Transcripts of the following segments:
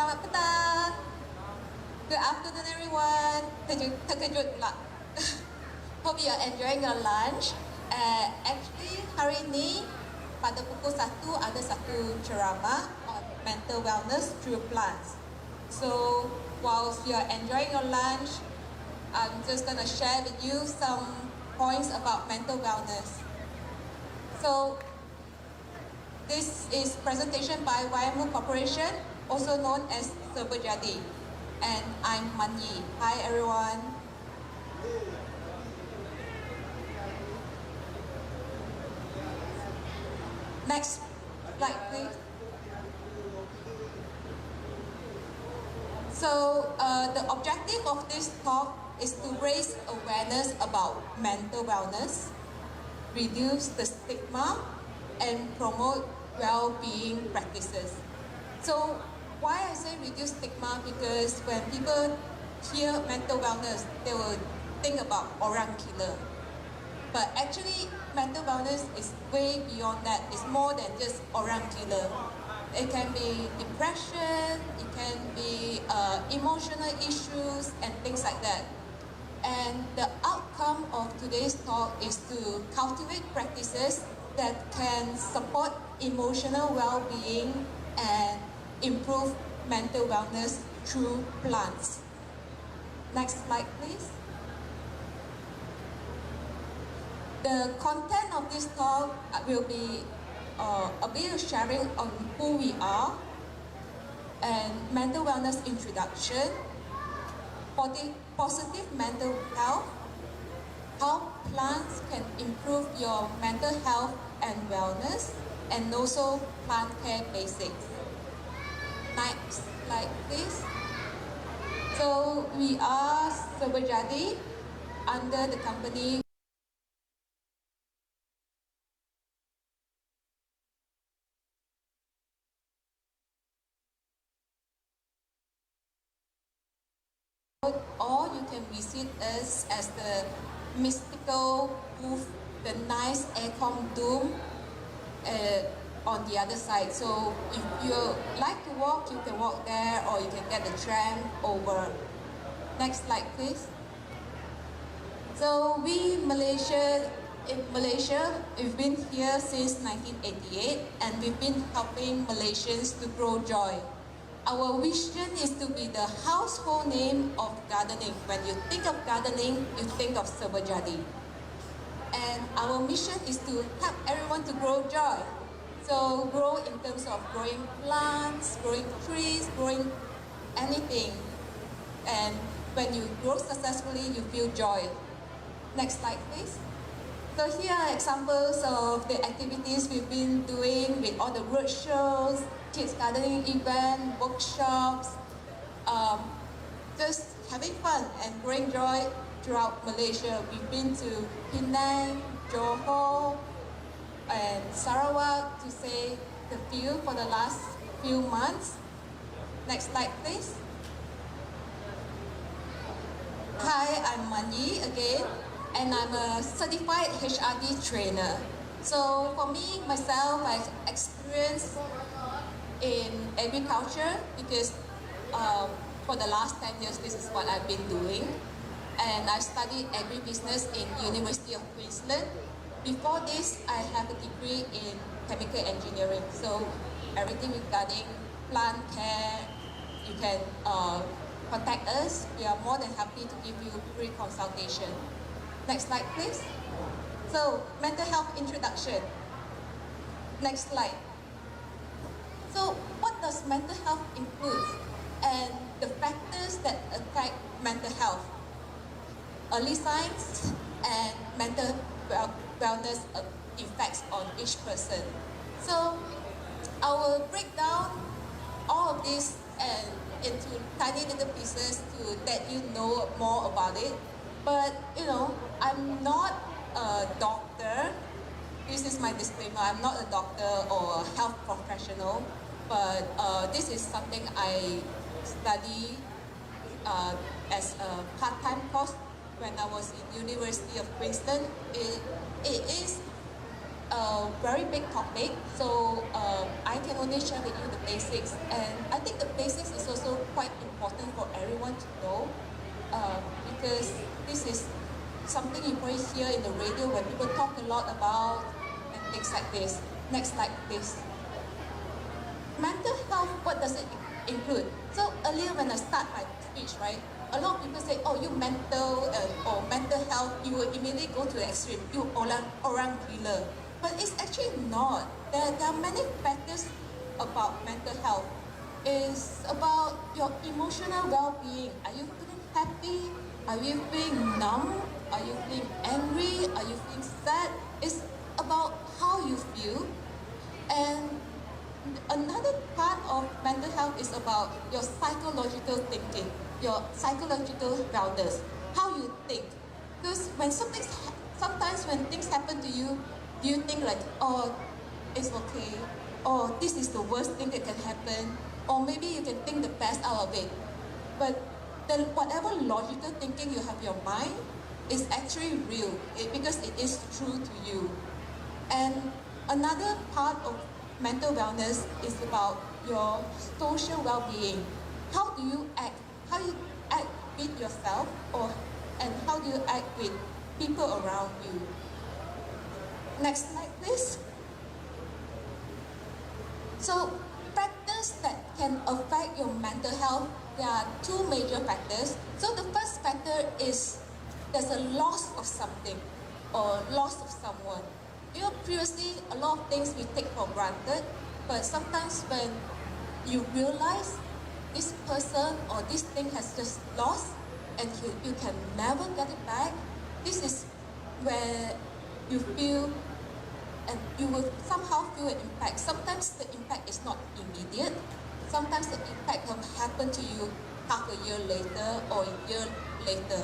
Selamat petang. Good afternoon everyone. Terkejut pula. Hope you are enjoying your lunch. Actually hari ini pada pukul 1 ada satu ceramah on mental wellness through plants. So whilst you are enjoying your lunch, I'm just gonna share with you some points about mental wellness. So this is presentation by YMU Corporation, also known as Serbajadi, and I'm Manyi. Hi everyone. Next slide please. So the objective of this talk is to raise awareness about mental wellness, reduce the stigma, and promote well-being practices. So why I say reduce stigma? Because when people hear mental wellness, they will think about orang killer. But actually, mental wellness is way beyond that. It's more than just orang killer. It can be depression, it can be emotional issues and things like that. And the outcome of today's talk is to cultivate practices that can support emotional well-being and improve mental wellness through plants. Next slide please. The content of this talk will be a bit of sharing on who we are and mental wellness introduction, positive mental health, how plants can improve your mental health and wellness, and also plant care basics. Next slide please. So we are Serbajadi under the company or you can visit us as the mystical booth, the nice aircon dome on the other side. So if you like to walk, you can walk there or you can get the tram over. Next slide please. So in Malaysia, we've been here since 1988 and we've been helping Malaysians to grow joy. Our vision is to be the household name of gardening. When you think of gardening, you think of Serbajadi. And our mission is to help everyone to grow joy. So grow in terms of growing plants, growing trees, growing anything. And when you grow successfully, you feel joy. Next slide please. So here are examples of the activities we've been doing with all the roadshows, kids gardening event, workshops, just having fun and growing joy throughout Malaysia. We've been to Penang, Johor, and Sarawak to say the few for the last few months. Next slide please. Hi, I'm Manyi again, and I'm a certified HRD trainer. So for me, myself, I've experienced in agriculture because for the last 10 years, this is what I've been doing. And I studied agribusiness in University of Queensland. Before this, I have a degree in chemical engineering. So everything regarding plant care, you can contact us. We are more than happy to give you free consultation. Next slide, please. So, mental health introduction. Next slide. So, what does mental health include? And the factors that affect mental health, early signs, and mental wellness effects on each person. So, I will break down all of this and into tiny little pieces to let you know more about it. But you know, I'm not a doctor. This is my disclaimer. I'm not a doctor or a health professional, but this is something I study as a part-time course when I was in University of Queensland. It is a very big topic, so I can only share with you the basics, and I think the basics is also want to know because this is something you probably hear in the radio when people talk a lot about and things like this. Next slide, please. Mental health, what does it include? So earlier when I start my speech, right, a lot of people say, oh, you mental or mental health, you will immediately go to the extreme, you orang gila. But it's actually not. There are many factors about mental health. It's about your emotional well-being. Are you feeling happy? Are you feeling numb? Are you feeling angry? Are you feeling sad? It's about how you feel. And another part of mental health is about your psychological thinking, your psychological wellness, how you think. Because sometimes when things happen to you, do you think like, oh, it's okay, or this is the worst thing that can happen, or maybe you can think the best out of it. But then whatever logical thinking you have in your mind is actually real because it is true to you. And another part of mental wellness is about your social well-being. How do you act? How you act with yourself, and how do you act with people around you? Next slide, please. So, factors that can affect your mental health, there are two major factors. So the first factor is there's a loss of something or loss of someone. You know, previously, a lot of things we take for granted, but sometimes when you realize this person or this thing has just lost and you can never get it back, this is where you feel and you will somehow feel an impact. Sometimes the impact is not immediate. Sometimes the impact will happen to you half a year later or a year later.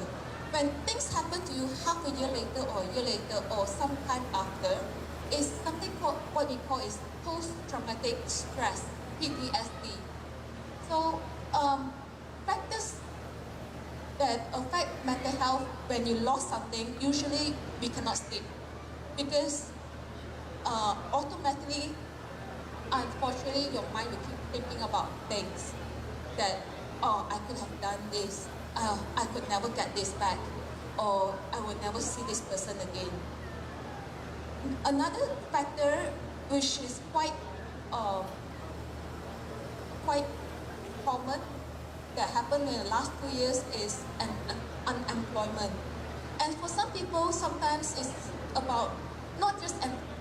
When things happen to you half a year later or a year later or sometime after, is something called, what we call is post-traumatic stress, PTSD. So factors that affect mental health when you lost something, usually we cannot sleep because automatically, unfortunately, your mind will keep thinking about things that, oh, I could have done this, I could never get this back, or I will never see this person again. Another factor which is quite common that happened in the last 2 years is unemployment. And for some people, sometimes it's about not just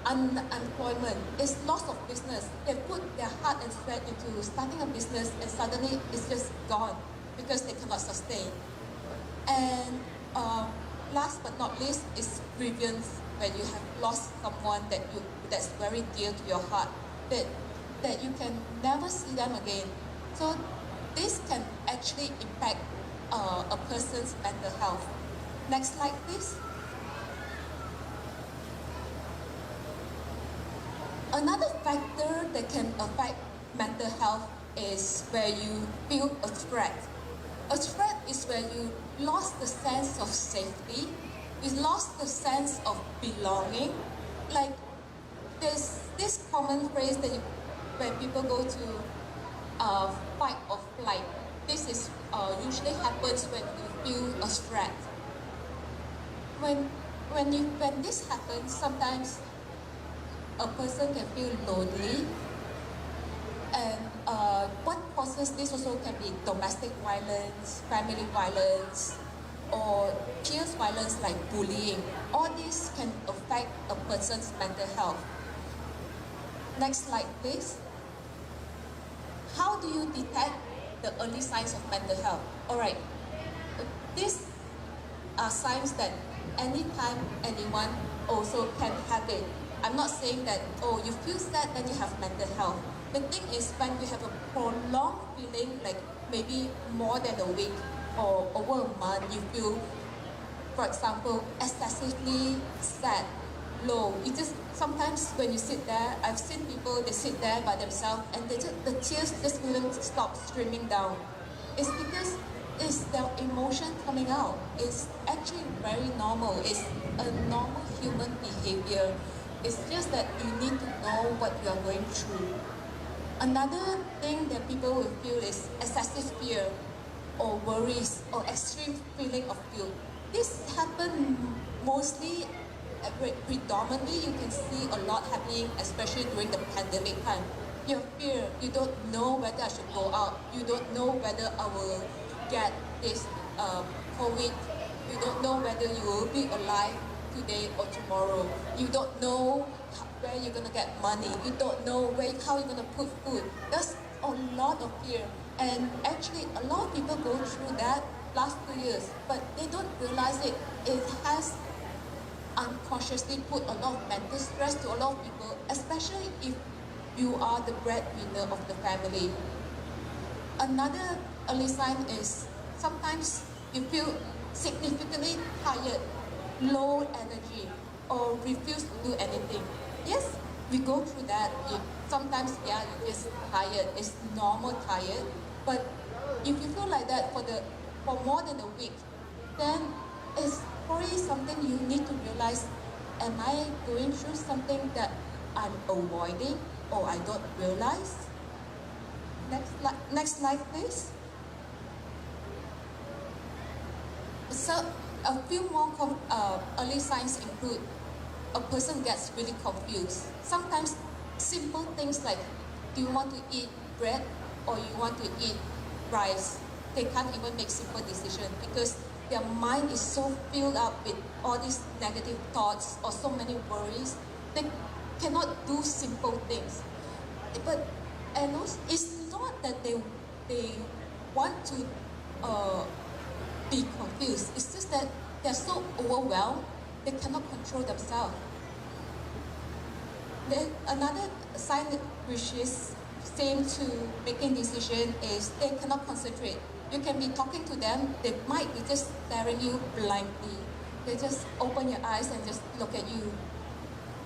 unemployment, it's loss of business. They put their heart and sweat into starting a business and suddenly it's just gone because they cannot sustain. And last but not least is grievance, when you have lost someone that's very dear to your heart, that you can never see them again. So this can actually impact a person's mental health. Next slide, please. Another factor that can affect mental health is where you feel a threat. A threat is where you lost the sense of safety, you lost the sense of belonging. Like there's this common phrase that when people go to fight or flight. This is usually happens when you feel a threat. When this happens, sometimes a person can feel lonely, and what causes this also can be domestic violence, family violence, or peers violence like bullying. All these can affect a person's mental health. Next slide, please. How do you detect the early signs of mental health? Alright, these are signs that anytime anyone also can have it. I'm not saying that, oh, you feel sad then you have mental health. The thing is when you have a prolonged feeling, like maybe more than a week or over a month, you feel, for example, excessively sad, low. You just, sometimes when you sit there, I've seen people, they sit there by themselves and the tears just wouldn't stop streaming down. It's because it's their emotion coming out. It's actually very normal. It's a normal human behavior. It's just that you need to know what you are going through. Another thing that people will feel is excessive fear. or worries or extreme feeling of guilt. This happen mostly, predominantly you can see a lot happening, especially during the pandemic time. Your fear, you don't know whether I should go out, you don't know whether I will get this COVID, you don't know whether you will be alive today or tomorrow, you don't know where you're gonna get money, you don't know how you're gonna put food. There's a lot of fear, and actually a lot of people go through that last 2 years, but they don't realize it. It has unconsciously put a lot of mental stress to a lot of people, especially if you are the breadwinner of the family. Another early sign is sometimes you feel significantly tired, low energy, or refuse to do anything. Yes, we go through that. Sometimes, yeah, you're just tired. It's normal tired. But if you feel like that for more than a week, then it's probably something you need to realize, am I going through something that I'm avoiding or I don't realize? Next slide, please. So a few more early signs include a person gets really confused. Sometimes simple things like, do you want to eat bread or you want to eat rice? They can't even make simple decisions because their mind is so filled up with all these negative thoughts or so many worries. They cannot do simple things. But and also, it's not that they want to be confused. It's just that they're so overwhelmed they cannot control themselves. Then another sign which is same to making decision is they cannot concentrate. You can be talking to them, they might be just staring you blankly. They just open your eyes and just look at you,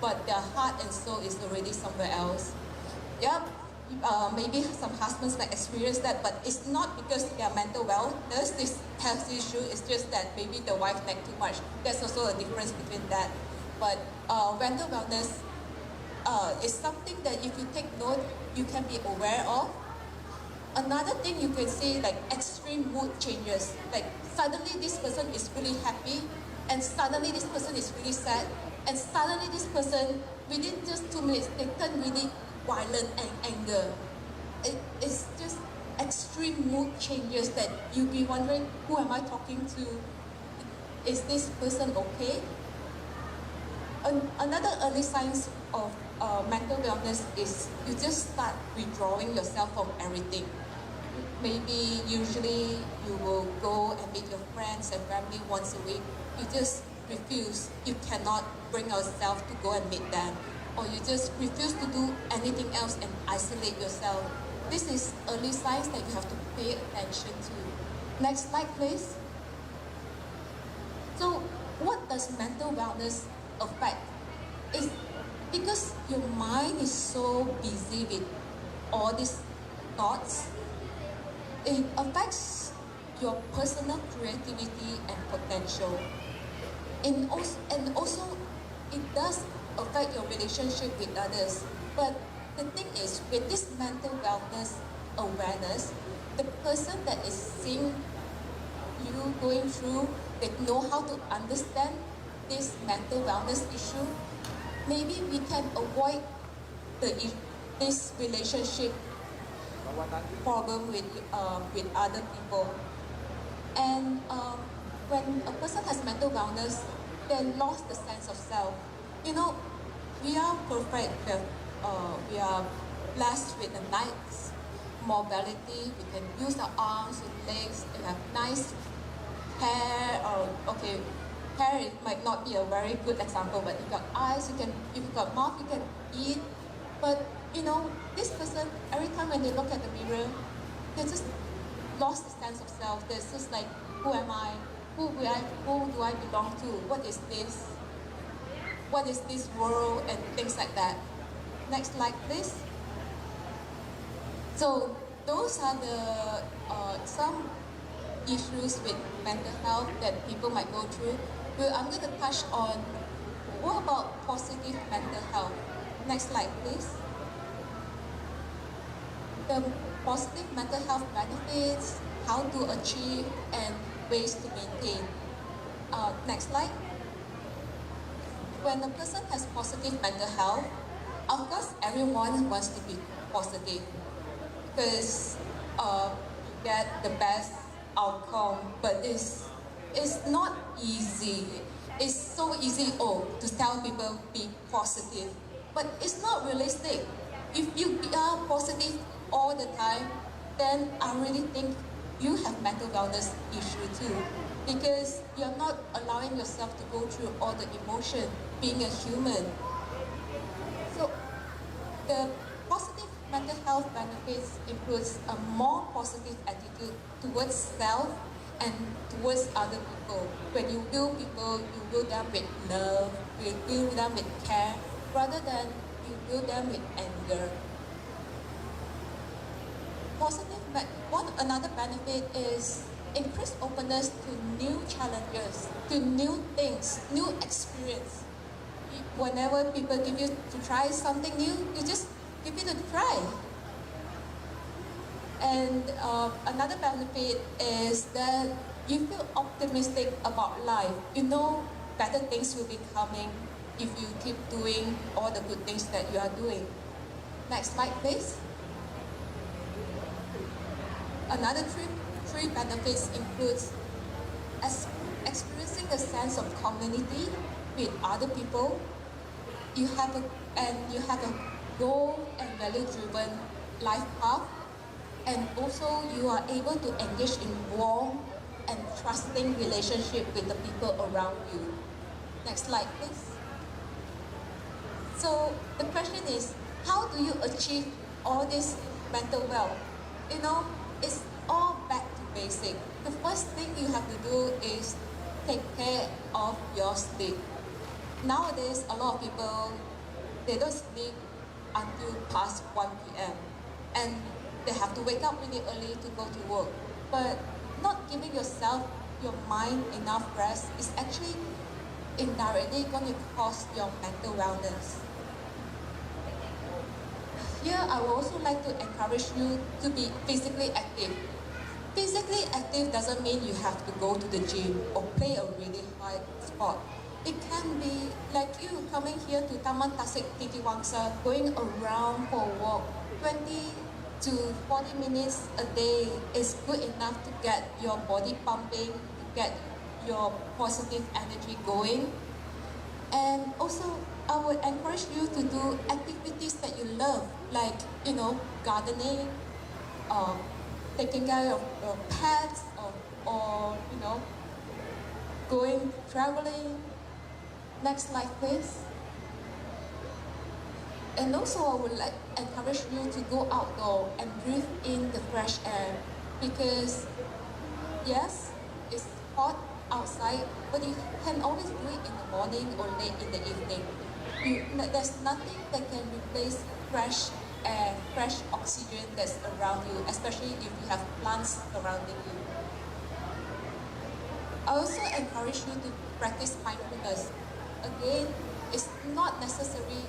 but their heart and soul is already somewhere else. Yep, maybe some husbands might experience that, but it's not because their mental wellness, this health issue, it's just that maybe the wife nagged too much. There's also a difference between that. But mental wellness is something that if you take note, you can be aware of. Another thing you can see, like extreme mood changes. Like suddenly this person is really happy, and suddenly this person is really sad, and suddenly this person, within just 2 minutes, they turn really violent and anger. It's just extreme mood changes that you'll be wondering, who am I talking to? Is this person okay? Another early signs of mental wellness is you just start withdrawing yourself from everything. Maybe usually you will go and meet your friends and family once a week. You just refuse. You cannot bring yourself to go and meet them. Or you just refuse to do anything else and isolate yourself. This is early signs that you have to pay attention to. Next slide, please. So what does mental wellness affect? It's because your mind is so busy with all these thoughts. It affects your personal creativity and potential. And also it does affect your relationship with others. But the thing is, with this mental wellness awareness, the person that is seeing you going through, they know how to understand this mental wellness issue. Maybe we can avoid this relationship problem with other people. And when a person has mental wellness, they lost the sense of self. You know, we are perfect. We are blessed with a nice mobility. We can use our arms and legs. We have nice hair. Okay, hair might not be a very good example, but you've got eyes. If you've got mouth, you can eat. But you know, this person, every time when they look at the mirror, they just lost the sense of self. They're just like, who am I? Who do I belong to? What is this? What is this world? And things like that. Next slide, please. So those are the some issues with mental health that people might go through. Well, I'm going to touch on what about positive mental health. Next slide, please. The positive mental health benefits how to achieve and ways to maintain. Next slide. When a person has positive mental health, of course everyone wants to be positive because you get the best outcome, but it's not easy. It's so easy to tell people be positive, but it's not realistic. If you are positive all the time, then I really think you have mental wellness issue too, because you're not allowing yourself to go through all the emotion being a human. So the positive mental health benefits includes a more positive attitude towards self and towards other people. When you view people, you view them with love, you view them with care, rather than you view them with anger. Another benefit is increased openness to new challenges, to new things, new experience. Whenever people give you to try something new, you just give it a try. And another benefit is that you feel optimistic about life. You know better things will be coming if you keep doing all the good things that you are doing. Next slide, please. Another three benefits includes experiencing a sense of community with other people. You have a goal and value-driven life path, and also you are able to engage in warm and trusting relationship with the people around you. Next slide, please. So the question is, how do you achieve all this mental wealth? You know, it's all back to basic. The first thing you have to do is take care of your sleep. Nowadays, a lot of people, they don't sleep until past 1 p.m. and they have to wake up really early to go to work. But not giving yourself, your mind enough rest is actually indirectly going to cause your mental wellness. Here, I would also like to encourage you to be physically active. Physically active doesn't mean you have to go to the gym or play a really high sport. It can be like you coming here to Taman Tasik Titi Wangsa, going around for a walk. 20 to 40 minutes a day is good enough to get your body pumping, to get your positive energy going. And also, I would encourage you to do activities that you love, like, gardening, taking care of your pets, or going traveling. Next slide, please. And also, I would like encourage you to go outdoor and breathe in the fresh air, because yes, it's hot outside, but you can always do it in the morning or late in the evening. There's nothing that can replace fresh air, fresh oxygen that's around you, especially if you have plants surrounding you. I also encourage you to practice mindfulness. Again, it's not necessarily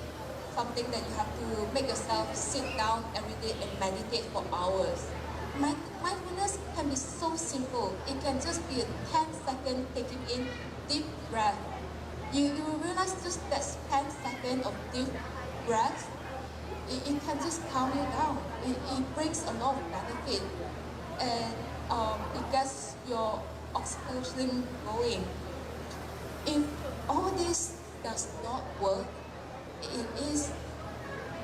something that you have to make yourself sit down every day and meditate for hours. Mindfulness can be so simple. It can just be a 10-second taking in deep breath. You will realize just that 10 seconds of deep breath, it can just calm you down. It brings a lot of benefit, and it gets your oxygen going. If all this does not work, it is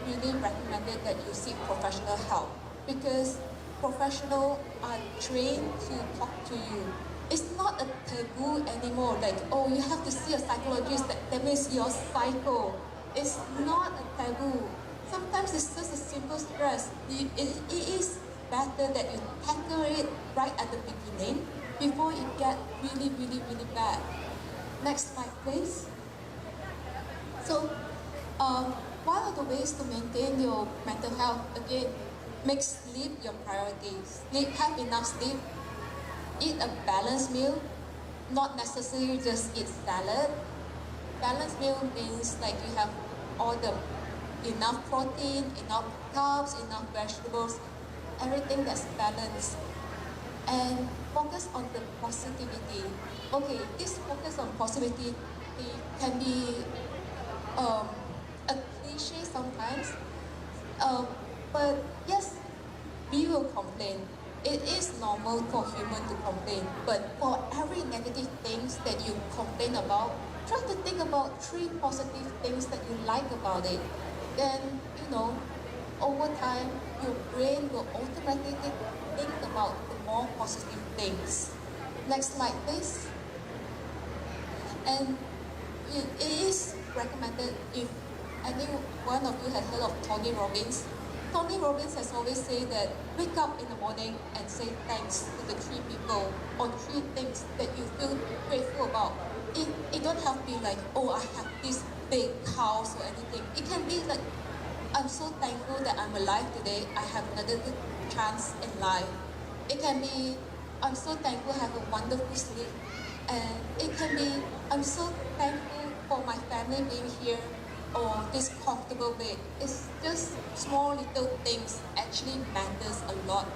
really recommended that you seek professional help, because professionals are trained to talk to you. It's not a taboo anymore, like, oh, you have to see a psychologist, that means you're psycho. It's not a taboo. Sometimes it's just a simple stress. It is better that you tackle it right at the beginning before it gets really, really, really bad. Next slide, please. So, one of the ways to maintain your mental health, again, make sleep your priority. Have enough sleep. Eat a balanced meal, not necessarily just eat salad. Balanced meal means like you have all the enough protein, enough carbs, enough vegetables, everything that's balanced. and focus on the positivity. Okay, this focus on positivity can be um, a cliche sometimes, but yes, we will complain. It is normal for human to complain, but for every negative things that you complain about, try to think about three positive things that you like about it. Then, over time, your brain will automatically think about the more positive things. Next slide, please. And it is recommended if any one of you has heard of Tony Robbins. Tony Robbins has always said that wake up in the morning and say thanks to the three people or three things that you feel grateful about. It don't have to be like, oh, I have this big house or anything. It can be like, I'm so thankful that I'm alive today. I have another good chance in life. It can be, I'm so thankful I have a wonderful sleep. And it can be, I'm so thankful for my family being here or this comfortable bed. It's just small little things actually matters a lot.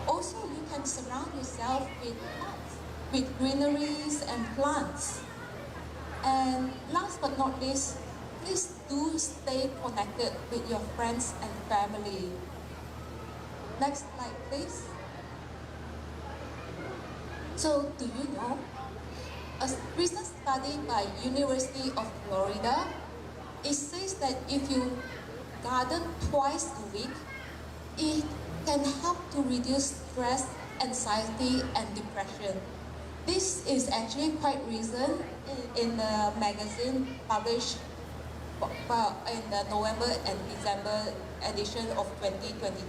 Also, you can surround yourself with greeneries and plants. And last but not least, please do stay connected with your friends and family. Next slide, please. So, do you know? A recent study by University of Florida, it says that if you garden twice a week, it can help to reduce stress, anxiety, and depression. This is actually quite recent in the magazine published in the November and December edition of 2022.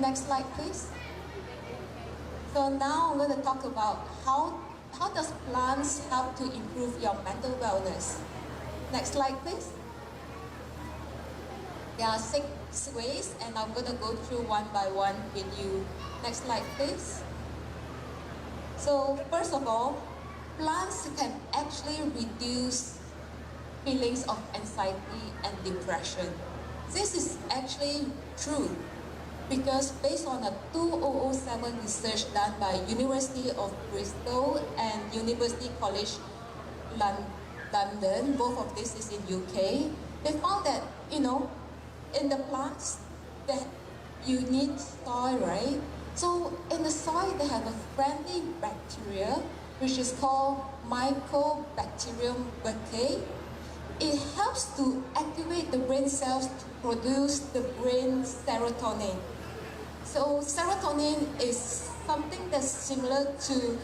Next slide, please. So now I'm going to talk about how does plants help to improve your mental wellness. Next slide, please. There are 6 ways, and I'm going to go through one by one with you. Next slide, please. So first of all, plants can actually reduce feelings of anxiety and depression. This is actually true because based on a 2007 research done by University of Bristol and University College London, both of this is in UK, they found that, in the plants that you need soil, right? So in the soil, they have a friendly bacteria, which is called Mycobacterium vaccae. It helps to activate the brain cells to produce the brain serotonin. So serotonin is something that's similar to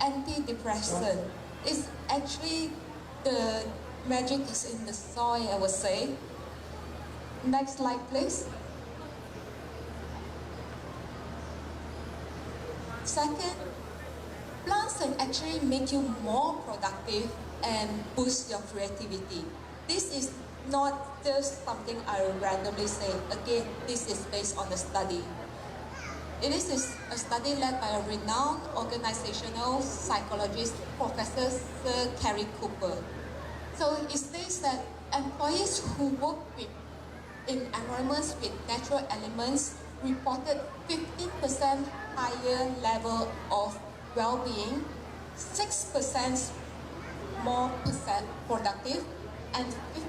antidepressant. It's actually the magic is in the soil, I would say. Next slide, please. Second, plants can actually make you more productive and boost your creativity. This is not just something I randomly say. Again, this is based on a study. It is a study led by a renowned organizational psychologist, Professor Sir Cary Cooper. So it states that employees who work in environments with natural elements reported 15% higher level of well-being, 6% more productive, and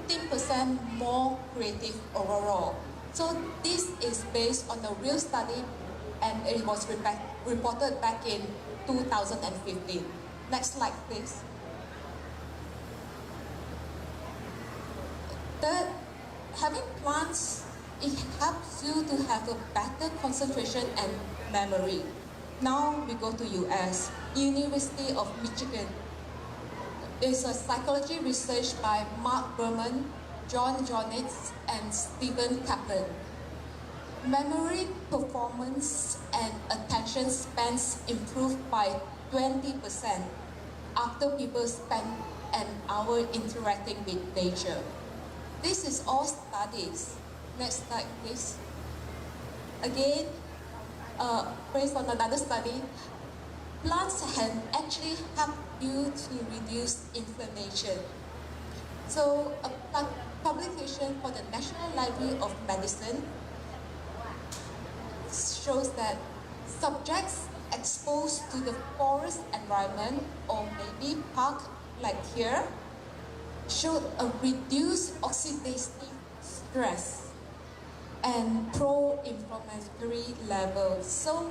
15% more creative overall. So this is based on a real study, and it was reported back in 2015. Next slide, please. Third, having plants, it helps you to have a better concentration and memory. Now we go to US, University of Michigan. It's a psychology research by Mark Berman, John Jonitz, and Stephen Kaplan. Memory performance and attention spans improved by 20% after people spend an hour interacting with nature. This is all studies. Next slide, please. Again, based on another study, plants can actually help you to reduce inflammation. So a publication for the National Library of Medicine shows that subjects exposed to the forest environment or maybe park like here showed a reduced oxidative stress and pro-inflammatory levels. So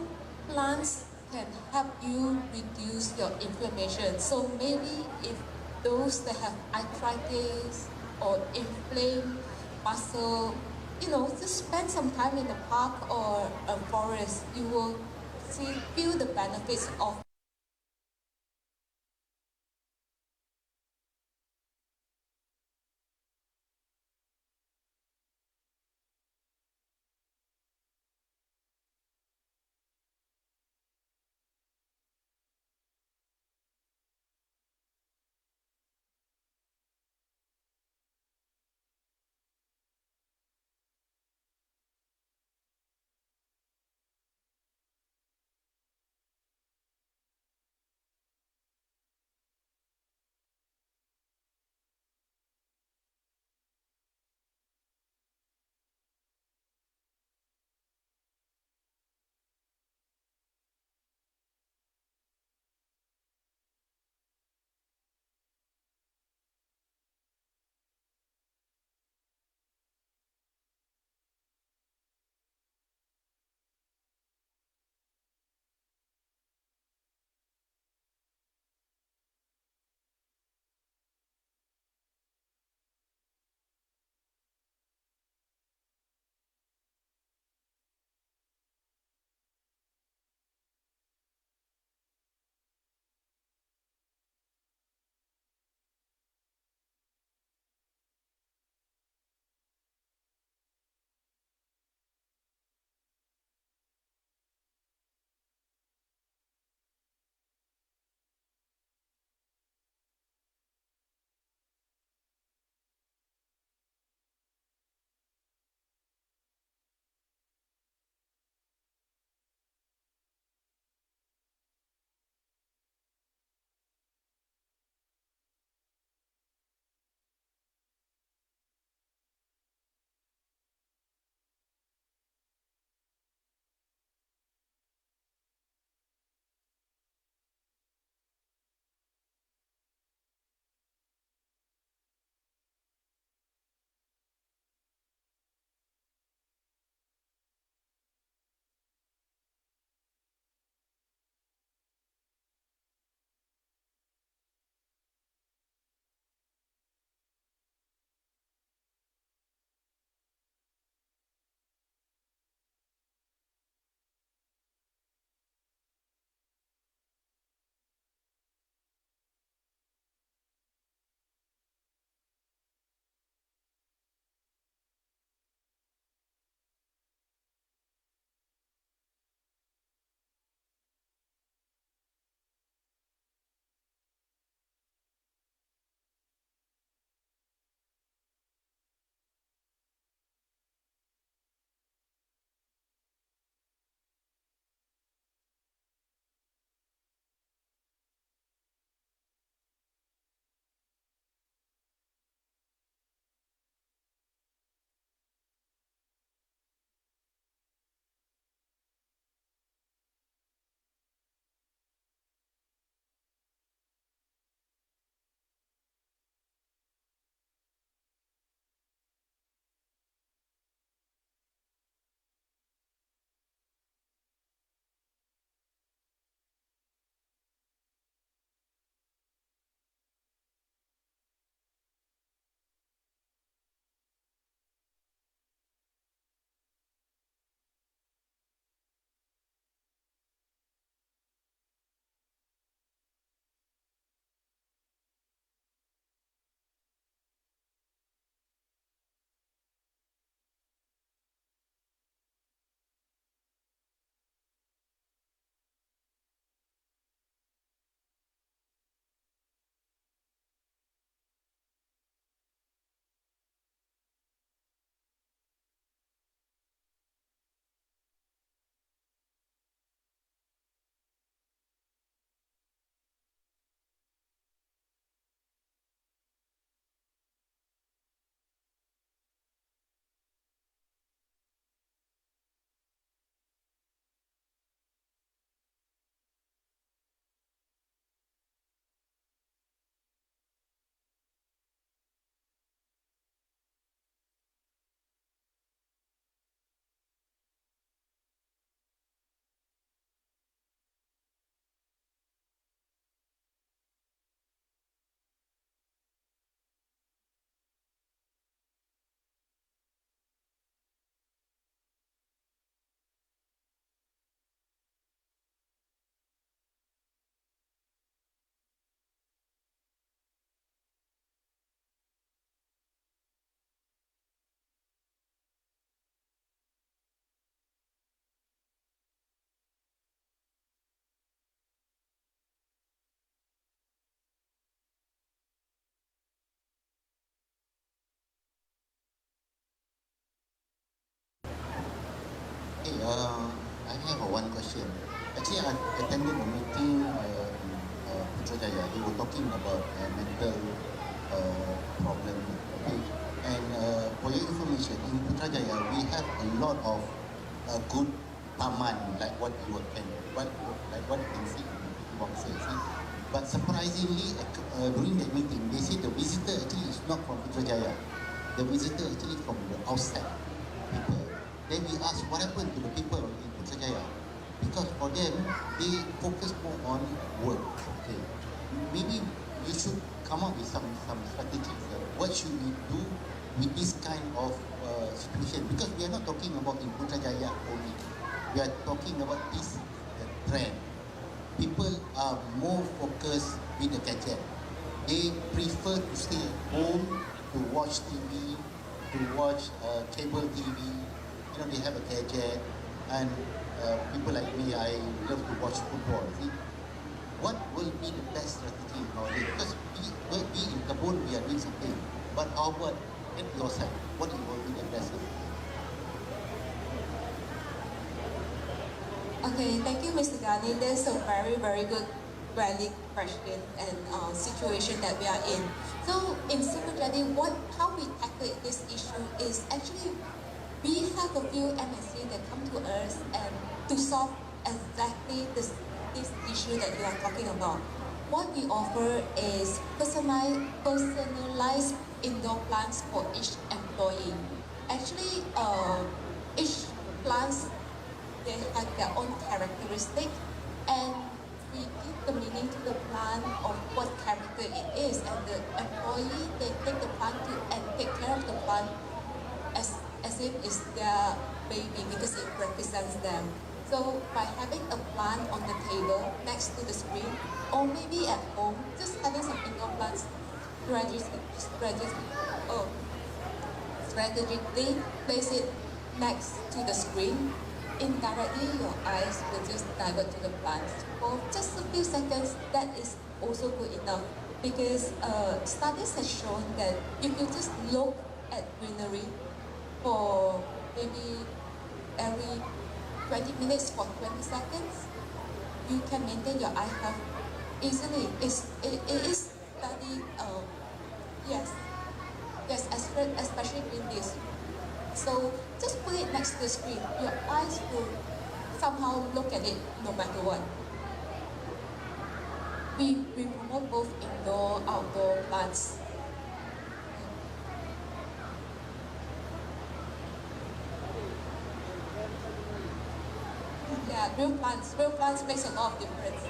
plants can help you reduce your inflammation. So maybe if those that have arthritis or inflamed muscle, just spend some time in the park or a forest, you will feel the benefits of Hey, I have one question. Actually, I attended a meeting in Putrajaya. They were talking about mental problem. Okay, and for your information, in Putrajaya we have a lot of good taman, like what you can see in Wangsa. See, but surprisingly, during that meeting, they said the visitor actually is not from Putrajaya. The visitor actually from the outside people. Then we ask what happened to the people in Putrajaya? Because for them, they focus more on work. Okay, maybe you should come up with some strategies. What should we do with this kind of situation? Because we are not talking about in Putrajaya only. We are talking about this trend. People are more focused with the gadget. They prefer to stay at home to watch TV, to watch cable TV. You know, they have a gadget, and people like me, I love to watch football. See, what will be the best strategy nowadays? Because we in Kabul, we are doing something, but how about at your side? What will be the best strategy? Okay, thank you, Mr. Gani. That's a very, very good, valid question and situation that we are in. So in Serbajadi, how we tackle this issue is actually we have a few MSC that come to us and to solve exactly this issue that you are talking about. What we offer is personalized indoor plants for each employee. Actually, each plants they have their own characteristic, and we give the meaning to the plant of what character it is, and the employee they take the plant and take care of the plant as if it's their baby because it represents them. So by having a plant on the table next to the screen, or maybe at home, just having some indoor plants strategically place it next to the screen, indirectly your eyes will just divert to the plants for just a few seconds. That is also good enough because studies have shown that if you just look at greenery for maybe every 20 minutes for 20 seconds, you can maintain your eye health easily. It is studied, yes, especially in this. So just put it next to the screen. Your eyes will somehow look at it no matter what. We promote both indoor, outdoor plants. Yeah, real plants makes a lot of difference.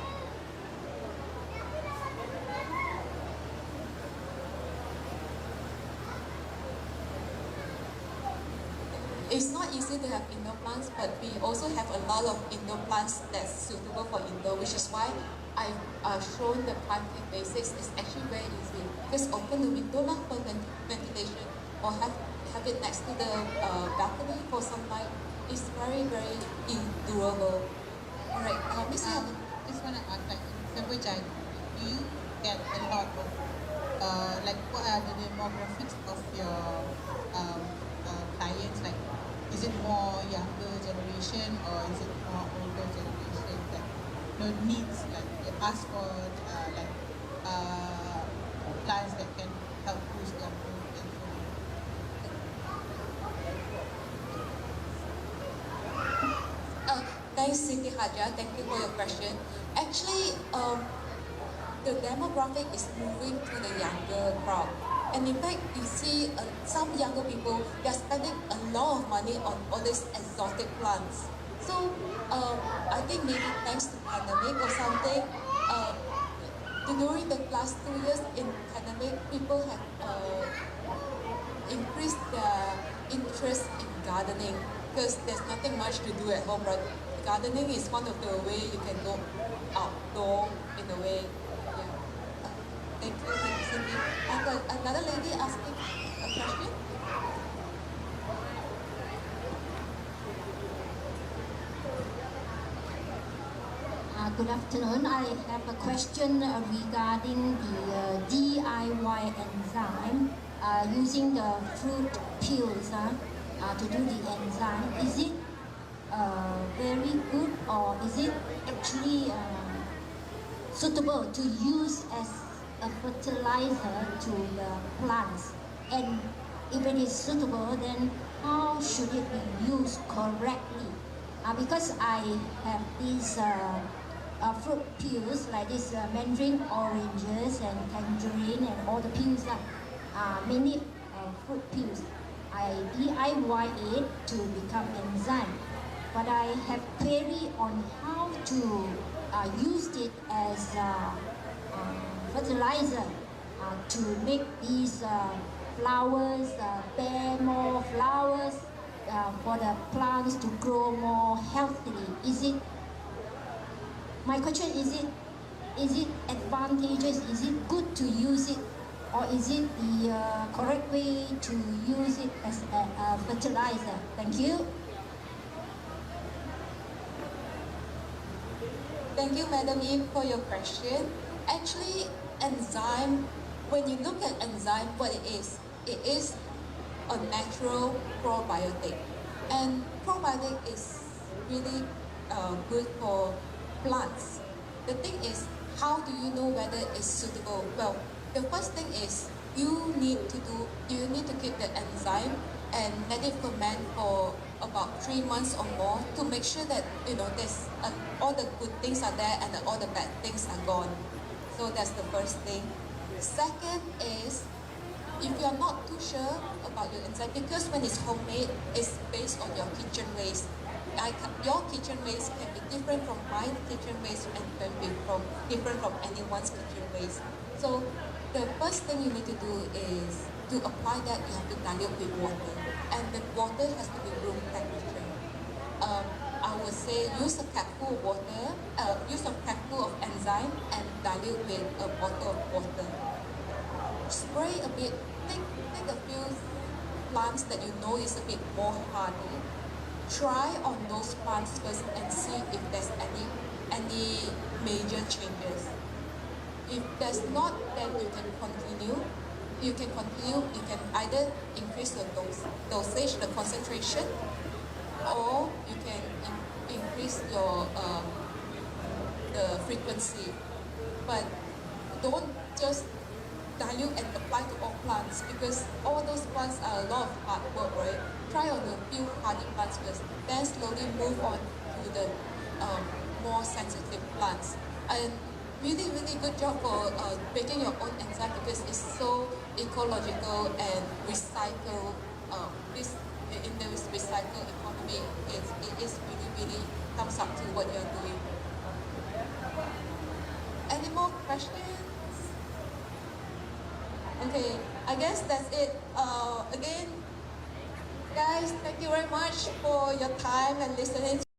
It's not easy to have indoor plants, but we also have a lot of indoor plants that's suitable for indoor, which is why I've shown the planting basics is actually very easy. Just open the window for ventilation, or have it next to the balcony for sunlight. It's very, very doable. All right, Miss just want to ask, like in Serbajadi, do you get a lot of like what are the demographics of your clients? Like, is it more younger generation or is it more older generation that needs like they ask for plants that can help boost their mood and so on? Thanks, Siti Haja. Thank you for your question. Actually, the demographic is moving to the younger crowd. And in fact, you see some younger people, they're spending a lot of money on all these exotic plants. So I think maybe thanks to pandemic or something, during the last 2 years in pandemic, people have increased their interest in gardening because there's nothing much to do at home, right? Gardening is one of the way you can go outdoor in a way. Yeah. Thank you, Cindy. I've got another lady asking a question. Good afternoon. I have a question regarding the DIY enzyme using the fruit peels to do the enzyme. Is it or is it actually suitable to use as a fertilizer to the plants? And if it is suitable, then how should it be used correctly? Because I have these fruit peels like this mandarin oranges and tangerine and all the peels, many fruit peels. I DIY it to become enzyme, but I have query on how to use it as fertilizer to make these flowers bear more flowers for the plants to grow more healthily. My question is it advantageous? Is it good to use it, or is it the correct way to use it as a fertilizer? Thank you. Thank you, Madam Eve, for your question. Actually, enzyme, when you look at enzyme, what it is a natural probiotic. And probiotic is really good for plants. The thing is, how do you know whether it's suitable? Well, the first thing is you need to keep the enzyme and let it ferment for about 3 months or more to make sure that there's all the good things are there and all the bad things are gone. So that's the first thing. Second is, if you're not too sure about your enzyme, because when it's homemade, it's based on your kitchen waste. Your kitchen waste can be different from my kitchen waste and can be different from anyone's kitchen waste. So the first thing you need to do is to apply that, you have to dilute with water, and the water has to be room temperature. I would say use a cupful of water, use a cupful of enzyme and dilute with a bottle of water. Spray a bit, take a few plants that you know is a bit more hardy. Try on those plants first and see if there's any major changes. If there's not, then you can continue. You can either increase the dosage, the concentration, or you can increase your the frequency. But don't just dilute and apply to all plants, because all those plants are a lot of hard work, right? Try on a few hardy plants first, then slowly move on to the more sensitive plants. And really, really good job for making your own enzyme, because it's so ecological and recycle. In this recycle economy, it is really, really thumbs up to what you're doing. Any more questions? Okay, I guess that's it. Again, guys, thank you very much for your time and listening.